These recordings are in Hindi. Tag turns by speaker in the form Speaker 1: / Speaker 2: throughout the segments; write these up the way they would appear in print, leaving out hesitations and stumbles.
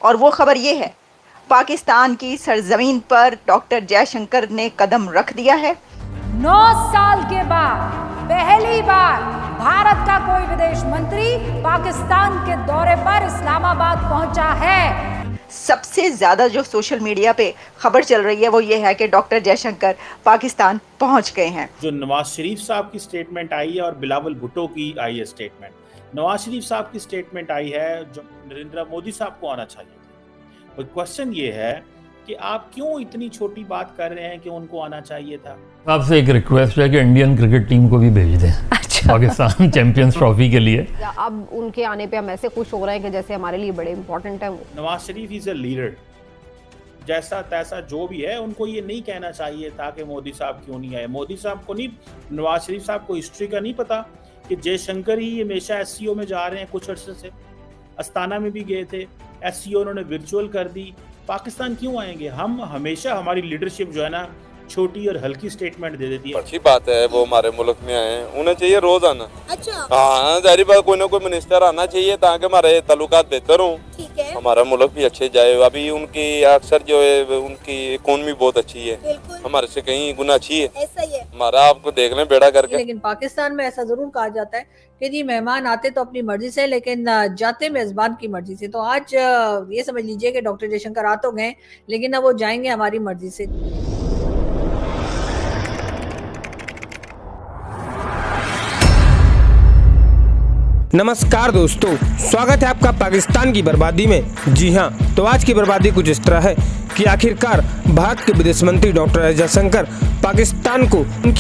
Speaker 1: और वो खबर ये है, पाकिस्तान की सरजमीन पर डॉक्टर जयशंकर ने कदम रख दिया है।
Speaker 2: 9 साल के बाद पहली बार भारत का कोई विदेश मंत्री पाकिस्तान के दौरे पर इस्लामाबाद पहुंचा है।
Speaker 1: सबसे ज्यादा जो सोशल मीडिया पे खबर चल रही है वो ये है कि डॉक्टर जयशंकर पाकिस्तान पहुंच गए हैं।
Speaker 3: जो नवाज शरीफ साहब की स्टेटमेंट आई है और बिलावल भुट्टो की आई है स्टेटमेंट, नवाज शरीफ साहब की स्टेटमेंट आई है जो नरेंद्र मोदी साहब को आना चाहिए था। पर क्वेश्चन ये है कि आप क्यों इतनी छोटी बात कर रहे हैं कि उनको आना चाहिए था।
Speaker 4: आपसे एक रिक्वेस्ट है कि इंडियन क्रिकेट टीम को भी भेज दें पाकिस्तान चैंपियंस ट्रॉफी के लिए।
Speaker 5: अब उनके आने पे हम ऐसे खुश हो रहे हैं कि जैसे हमारे लिए बड़े इंपॉर्टेंट है वो।
Speaker 3: Nawaz Sharif is a leader, जैसा तैसा जो भी है, उनको ये नहीं कहना चाहिए था कि मोदी साहब क्यों नहीं आए। मोदी साहब को नहीं, नवाज शरीफ साहब को हिस्ट्री का नहीं पता कि जयशंकर ही हमेशा एससीओ में जा रहे हैं। कुछ अर्से से अस्ताना में भी गए थे, एससीओ उन्होंने वर्चुअल कर दी। पाकिस्तान क्यों आएंगे? हम हमेशा, हमारी लीडरशिप जो है ना, छोटी और हल्की स्टेटमेंट दे देती है।
Speaker 6: अच्छी बात है वो हमारे मुल्क में आए हैं, उन्हें चाहिए रोज आना।
Speaker 7: अच्छा।
Speaker 6: हाँ, जाहिर बात, कोई ना कोई मिनिस्टर आना चाहिए ताकि हमारे ताल्लुकात बेहतर हों,
Speaker 7: ठीक है,
Speaker 6: हमारा मुल्क भी अच्छे जाए। अभी उनकी अक्सर जो है उनकी इकोनॉमी बहुत अच्छी है, हमारे से कहीं गुना अच्छी है।
Speaker 7: ऐसा ही है
Speaker 6: हमारा आपको देख लें बेड़ा करके।
Speaker 8: लेकिन पाकिस्तान में ऐसा जरूर कहा जाता है कि जी मेहमान आते तो अपनी मर्जी से, लेकिन जाते मेजबान की मर्जी से। तो आज ये समझ लीजिए कि डॉक्टर जयशंकर आ तो गए, लेकिन अब वो जाएंगे हमारी मर्जी से।
Speaker 9: नमस्कार दोस्तों, स्वागत है आपका पाकिस्तान की बर्बादी में। जी हां, तो आज की बर्बादी कुछ इस तरह है कि आखिरकार भारत के विदेश मंत्री डॉक्टर जयशंकर पाकिस्तान को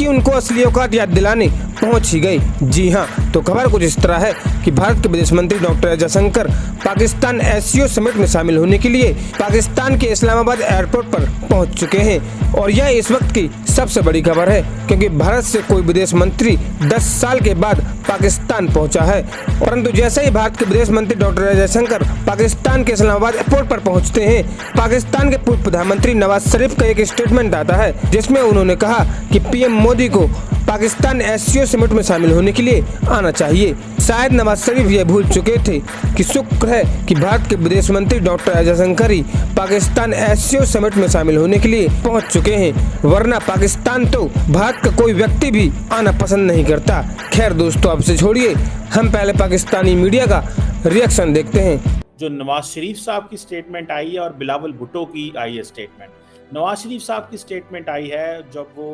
Speaker 9: उनको असली औकात याद दिलाने पहुंच ही गए। जी हां, तो खबर कुछ इस तरह है कि भारत के विदेश मंत्री doctor Jaishankar Pakistan SCO summit में शामिल होने के लिए पाकिस्तान के इस्लामाबाद एयरपोर्ट पर पहुंच चुके हैं। और यह इस वक्त की सबसे बड़ी खबर है, क्योंकि भारत से कोई विदेश मंत्री 10 साल के बाद पाकिस्तान पहुंचा है। परंतु जैसे ही भारत के विदेश मंत्री डॉक्टर जयशंकर पाकिस्तान के इस्लामाबाद एयरपोर्ट पर पहुंचते हैं, पाकिस्तान के पूर्व प्रधानमंत्री नवाज शरीफ का एक स्टेटमेंट आता है, जिसमें उन्होंने कहा कि पीएम मोदी को पाकिस्तान एससीओ समिट में शामिल होने के लिए आना चाहिए। शायद नवाज शरीफ ये भूल चुके थे कि शुक्र है कि भारत के विदेश मंत्री डॉक्टर जयशंकर ही पाकिस्तान एससीओ समिट में शामिल होने के लिए पहुंच चुके हैं, वरना पाकिस्तान तो भारत का कोई व्यक्ति भी आना पसंद नहीं करता। खैर दोस्तों, आपसे छोड़िए, हम पहले पाकिस्तानी मीडिया का रिएक्शन देखते हैं।
Speaker 3: जो नवाज शरीफ साहब की स्टेटमेंट आई है और बिलावल भुट्टो की आई है स्टेटमेंट। नवाज शरीफ साहब की स्टेटमेंट आई है जब वो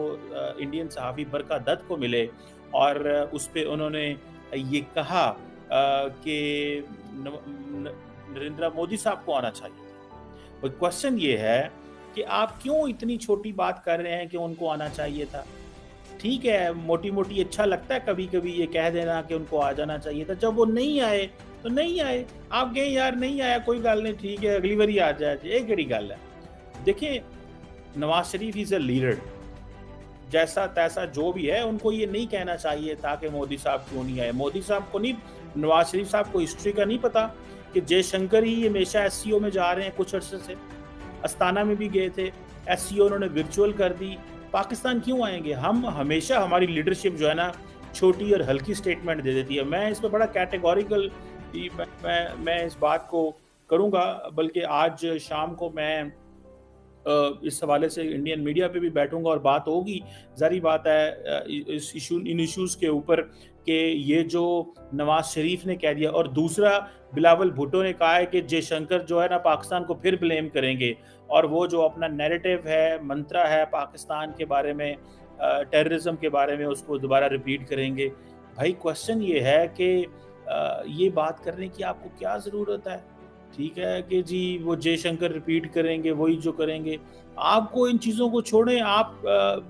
Speaker 3: इंडियन सहाफ़ी बरका दत्त को मिले और उस पे उन्होंने ये कहा कि नरेंद्र मोदी साहब को आना चाहिए। पर क्वेश्चन ये है कि आप क्यों इतनी छोटी बात कर रहे हैं कि उनको आना चाहिए था। ठीक है, मोटी मोटी अच्छा लगता है कभी कभी ये कह देना कि उनको आ जाना चाहिए था। जब वो नहीं आए तो नहीं आए, आप कहें यार नहीं आया कोई गल नहीं, ठीक है अगली बारी आ जाए, एक बड़ी गल है। देखिए, Nawaz Sharif is a leader, जैसा तैसा जो भी है, उनको ये नहीं कहना चाहिए था कि मोदी साहब क्यों नहीं आए। मोदी साहब को नहीं, नवाज शरीफ साहब को हिस्ट्री का नहीं पता कि जयशंकर ही हमेशा एससीओ में जा रहे हैं। कुछ अर्से से अस्ताना में भी गए थे, एससीओ उन्होंने वर्चुअल कर दी। पाकिस्तान क्यों आएंगे? हम हमेशा, हमारी लीडरशिप जो है ना, छोटी और हल्की स्टेटमेंट दे देती है। मैं इस पर बड़ा कैटेगोरिकल मैं इस बात को करूँगा, बल्कि आज शाम को मैं इस हवाले से इंडियन मीडिया पे भी बैठूंगा और बात होगी। ज़ाहिर बात है इन इश्यूज़ के ऊपर कि ये जो नवाज शरीफ ने कह दिया, और दूसरा बिलावल भुट्टो ने कहा है कि जयशंकर जो है ना पाकिस्तान को फिर ब्लेम करेंगे, और वो जो अपना नैरेटिव है, मंत्रा है पाकिस्तान के बारे में, टेररिज्म के बारे में, उसको दोबारा रिपीट करेंगे। भाई क्वेश्चन ये है कि ये बात करने की आपको क्या ज़रूरत है? ठीक है कि जी वो जयशंकर रिपीट करेंगे, वही जो करेंगे। आपको इन चीज़ों को छोड़ें। आप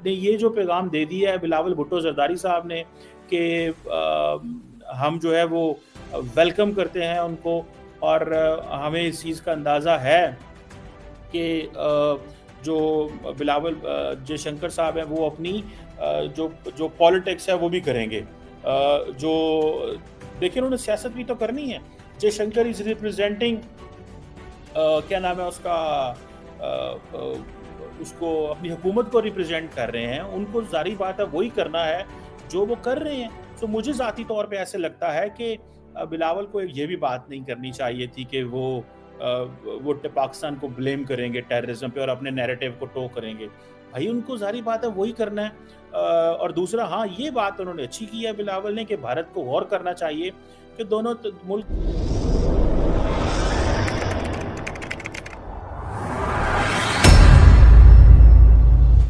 Speaker 3: ने ये जो पैगाम दे दिया है बिलावल भुट्टो जरदारी साहब ने कि हम जो है वो वेलकम करते हैं उनको, और हमें इस चीज़ का अंदाज़ा है कि जो बिलावल जयशंकर साहब हैं वो अपनी जो पॉलिटिक्स है वो भी करेंगे। जो देखिए, उन्होंने सियासत भी तो करनी है। जयशंकर इज रिप्रेजेंटिंग क्या नाम है उसका, उसको अपनी हुकूमत को रिप्रेजेंट कर रहे हैं। उनको जारी बात है वही करना है जो वो कर रहे हैं। तो मुझे ज़ाती तौर पे ऐसे लगता है कि बिलावल को ये भी बात नहीं करनी चाहिए थी कि वो वो पाकिस्तान को ब्लेम करेंगे टेररिज्म पे और अपने नैरेटिव को टो करेंगे। भाई उनको सारी बात है वही करना है। और दूसरा, हाँ ये बात उन्होंने अच्छी की है बिलावल ने कि भारत को गौर करना चाहिए कि दोनों मुल्क